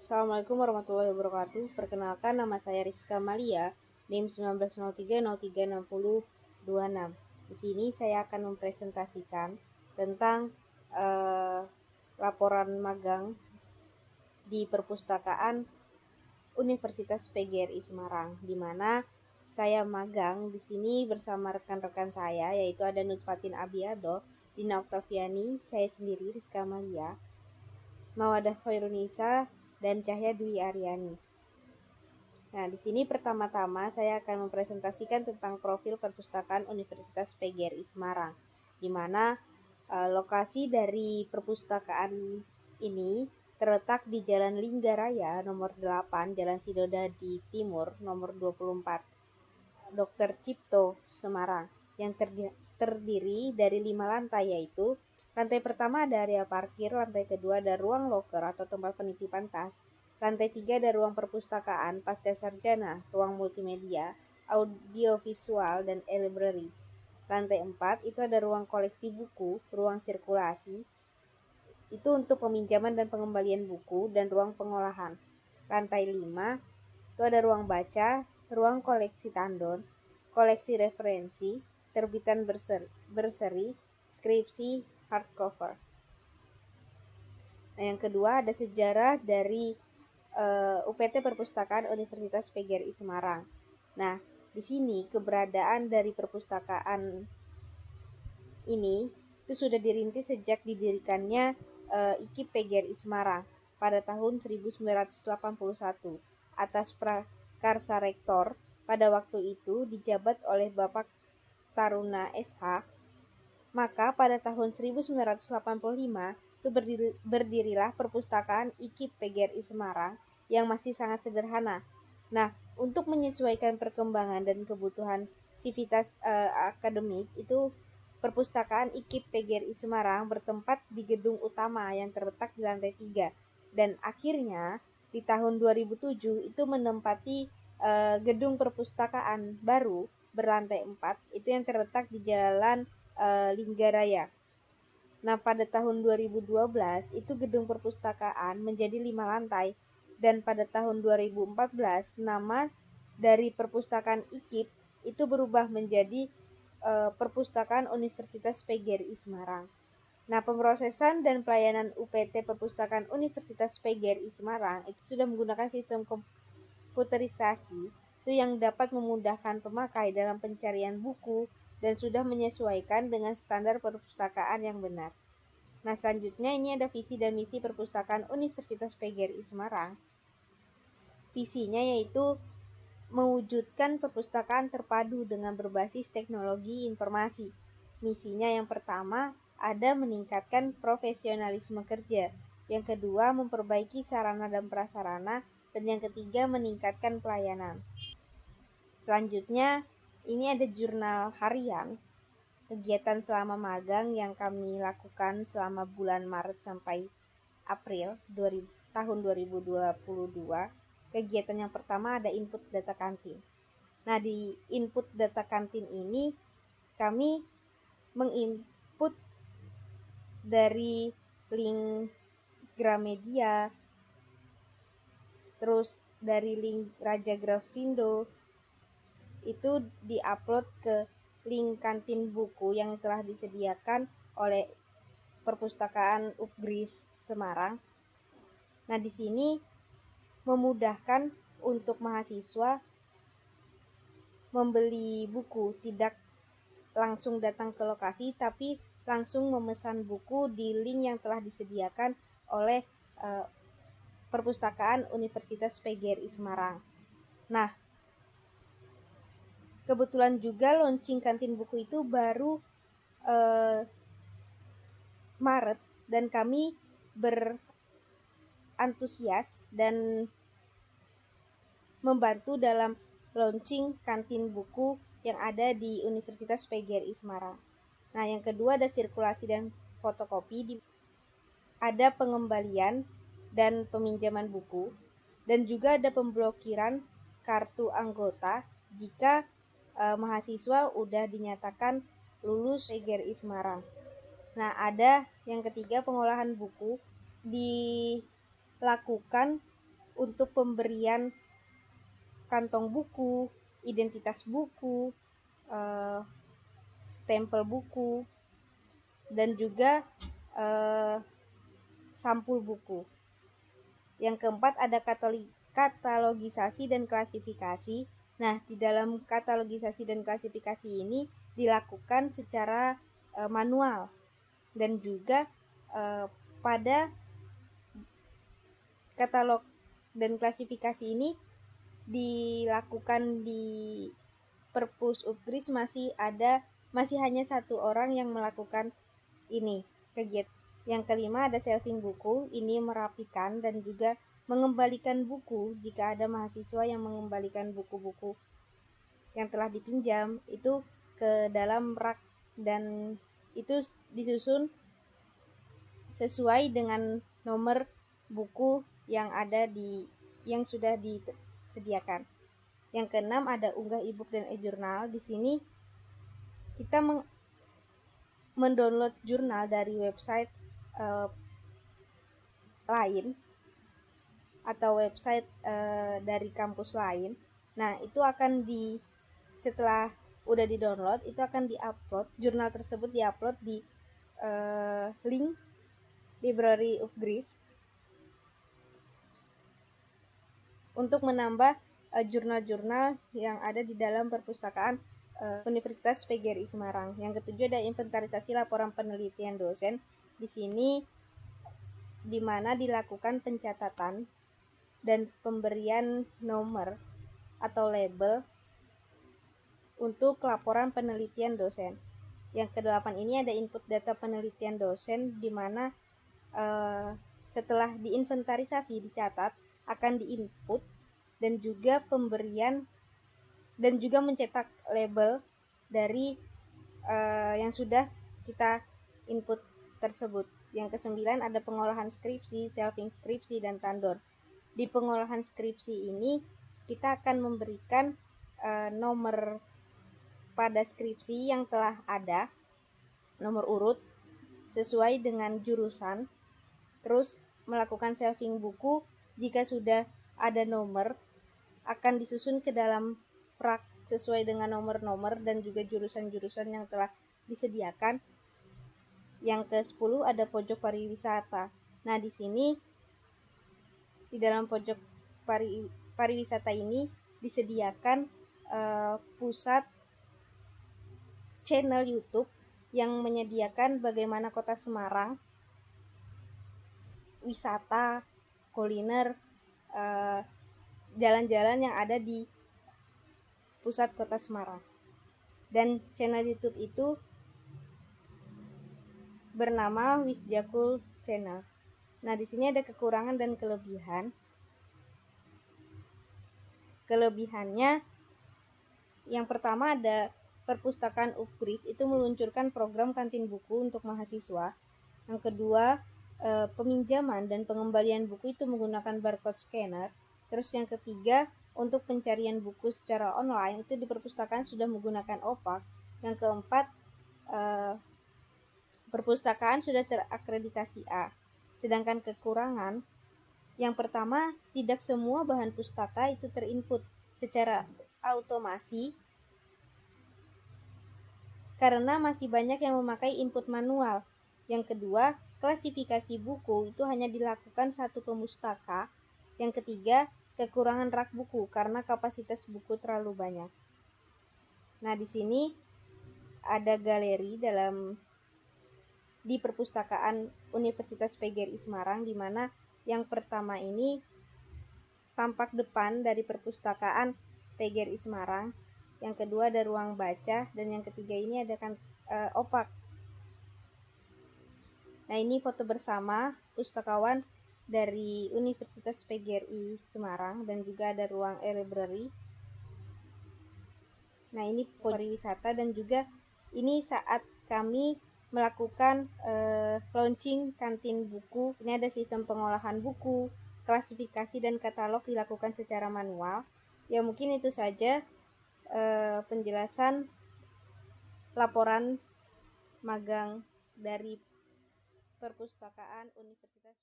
Assalamualaikum warahmatullahi wabarakatuh. Perkenalkan, nama saya Rizka Malia, NIM 1903036026. Di sini saya akan mempresentasikan tentang laporan magang di perpustakaan Universitas PGRI Semarang, di mana saya magang di sini bersama rekan-rekan saya, yaitu ada Nutfatin Abiado, Dina Oktaviani, saya sendiri Rizka Malia, Mawadah Khairunisa, dan Cahya Dwi Aryani. Nah, di sini pertama-tama saya akan mempresentasikan tentang profil perpustakaan Universitas PGRI Semarang, di mana lokasi dari perpustakaan ini terletak di Jalan Linggaraya nomor 8, Jalan Sidodadi Timur nomor 24, Dr. Cipto, Semarang, yang terdiri dari 5 lantai, yaitu lantai pertama ada area parkir, lantai kedua ada ruang loker atau tempat penitipan tas, lantai 3 ada ruang perpustakaan, pasca sarjana, ruang multimedia, audiovisual, dan e-library. Lantai 4 itu ada ruang koleksi buku, ruang sirkulasi, itu untuk peminjaman dan pengembalian buku, dan ruang pengolahan. Lantai 5 itu ada ruang baca, ruang koleksi tandon, koleksi referensi, terbitan berseri, skripsi, hardcover. Nah, yang kedua ada sejarah dari UPT Perpustakaan Universitas PGRI Semarang. Nah, di sini keberadaan dari perpustakaan ini itu sudah dirintis sejak didirikannya IKIP PGRI Semarang pada tahun 1981 atas prakarsa rektor pada waktu itu dijabat oleh Bapak Taruna SH. Maka pada tahun 1985 itu berdirilah perpustakaan IKIP PGRI Semarang yang masih sangat sederhana. Nah, untuk menyesuaikan perkembangan dan kebutuhan sivitas akademik, itu perpustakaan IKIP PGRI Semarang bertempat di gedung utama yang terletak di lantai 3, dan akhirnya di tahun 2007 itu menempati gedung perpustakaan baru berlantai 4 itu yang terletak di Jalan Linggaraya. Nah, pada tahun 2012 itu gedung perpustakaan menjadi 5 lantai, dan pada tahun 2014 nama dari perpustakaan IKIP itu berubah menjadi Perpustakaan Universitas PGRI Semarang. Nah, pemrosesan dan pelayanan UPT Perpustakaan Universitas PGRI Semarang itu sudah menggunakan sistem komputerisasi itu yang dapat memudahkan pemakai dalam pencarian buku dan sudah menyesuaikan dengan standar perpustakaan yang benar. Nah, selanjutnya ini ada visi dan misi perpustakaan Universitas PGRI Semarang. Visinya yaitu mewujudkan perpustakaan terpadu dengan berbasis teknologi informasi. Misinya yang pertama ada meningkatkan profesionalisme kerja, yang kedua memperbaiki sarana dan prasarana, dan yang ketiga meningkatkan pelayanan. Selanjutnya ini ada jurnal harian, kegiatan selama magang yang kami lakukan selama bulan Maret sampai April tahun 2022. Kegiatan yang pertama ada input data kantin. Nah, di input data kantin ini kami menginput dari link Gramedia, terus dari link Raja Grafindo, itu diupload ke link kantin buku yang telah disediakan oleh Perpustakaan UPGRIS Semarang. Nah, di sini memudahkan untuk mahasiswa membeli buku, tidak langsung datang ke lokasi, tapi langsung memesan buku di link yang telah disediakan oleh Perpustakaan Universitas PGRI Semarang. Nah, kebetulan juga launching kantin buku itu baru Maret, dan kami berantusias dan membantu dalam launching kantin buku yang ada di Universitas PGRI Semarang. Nah, yang kedua ada sirkulasi dan fotokopi, ada pengembalian dan peminjaman buku, dan juga ada pemblokiran kartu anggota jika mahasiswa udah dinyatakan lulus PGRI Semarang. Nah, ada yang ketiga pengolahan buku dilakukan untuk pemberian kantong buku, identitas buku, stempel buku, dan juga sampul buku. Yang keempat ada katalogisasi dan klasifikasi. Nah, di dalam katalogisasi dan klasifikasi ini dilakukan secara manual, dan juga pada katalog dan klasifikasi ini dilakukan di Perpus Upgris masih hanya satu orang yang melakukan ini kegiatan. Yang kelima ada shelving buku, ini merapikan dan juga mengembalikan buku jika ada mahasiswa yang mengembalikan buku-buku yang telah dipinjam itu ke dalam rak, dan itu disusun sesuai dengan nomor buku yang sudah disediakan. Yang keenam ada unggah e-book dan e-jurnal. Di sini kita mendownload jurnal dari website lain atau website dari kampus lain. Nah, itu akan setelah udah di-download, itu akan di-upload, jurnal tersebut di-upload di link Library Upgris untuk menambah jurnal-jurnal yang ada di dalam perpustakaan Universitas PGRI Semarang. Yang ketujuh ada inventarisasi laporan penelitian dosen. Di sini di mana dilakukan pencatatan dan pemberian nomor atau label untuk laporan penelitian dosen. Yang kedelapan ini ada input data penelitian dosen, di mana setelah diinventarisasi dicatat akan diinput dan juga pemberian dan juga mencetak label dari yang sudah kita input tersebut. Yang kesembilan ada pengolahan skripsi, shelving skripsi, dan tandor. Di pengolahan skripsi ini kita akan memberikan nomor pada skripsi yang telah ada, nomor urut sesuai dengan jurusan, terus melakukan shelving buku. Jika sudah ada nomor, akan disusun ke dalam rak sesuai dengan nomor-nomor dan juga jurusan-jurusan yang telah disediakan. Yang ke-10 ada pojok pariwisata. Nah, di sini di dalam pojok pariwisata ini disediakan pusat channel YouTube yang menyediakan bagaimana Kota Semarang, wisata, kuliner, jalan-jalan yang ada di pusat Kota Semarang. Dan channel YouTube itu bernama Wisjakul Channel. Nah, di sini ada kekurangan dan kelebihan. Kelebihannya yang pertama ada Perpustakaan Upgris itu meluncurkan program kantin buku untuk mahasiswa. Yang kedua, peminjaman dan pengembalian buku itu menggunakan barcode scanner. Terus yang ketiga, untuk pencarian buku secara online itu di perpustakaan sudah menggunakan OPAK. Yang keempat, perpustakaan sudah terakreditasi A. Sedangkan kekurangan, yang pertama, tidak semua bahan pustaka itu terinput secara automasi karena masih banyak yang memakai input manual. Yang kedua, klasifikasi buku itu hanya dilakukan satu pemustaka. Yang ketiga, kekurangan rak buku karena kapasitas buku terlalu banyak. Nah, di sini ada galeri di perpustakaan Universitas PGRI Semarang, di mana yang pertama ini tampak depan dari perpustakaan PGRI Semarang, yang kedua ada ruang baca, dan yang ketiga ini ada OPAK. Nah, ini foto bersama pustakawan dari Universitas PGRI Semarang dan juga ada ruang e-library. Nah, ini pariwisata dan juga ini saat kami melakukan launching kantin buku. Ini ada sistem pengolahan buku, klasifikasi dan katalog dilakukan secara manual. Ya, mungkin itu saja penjelasan laporan magang dari Perpustakaan Universitas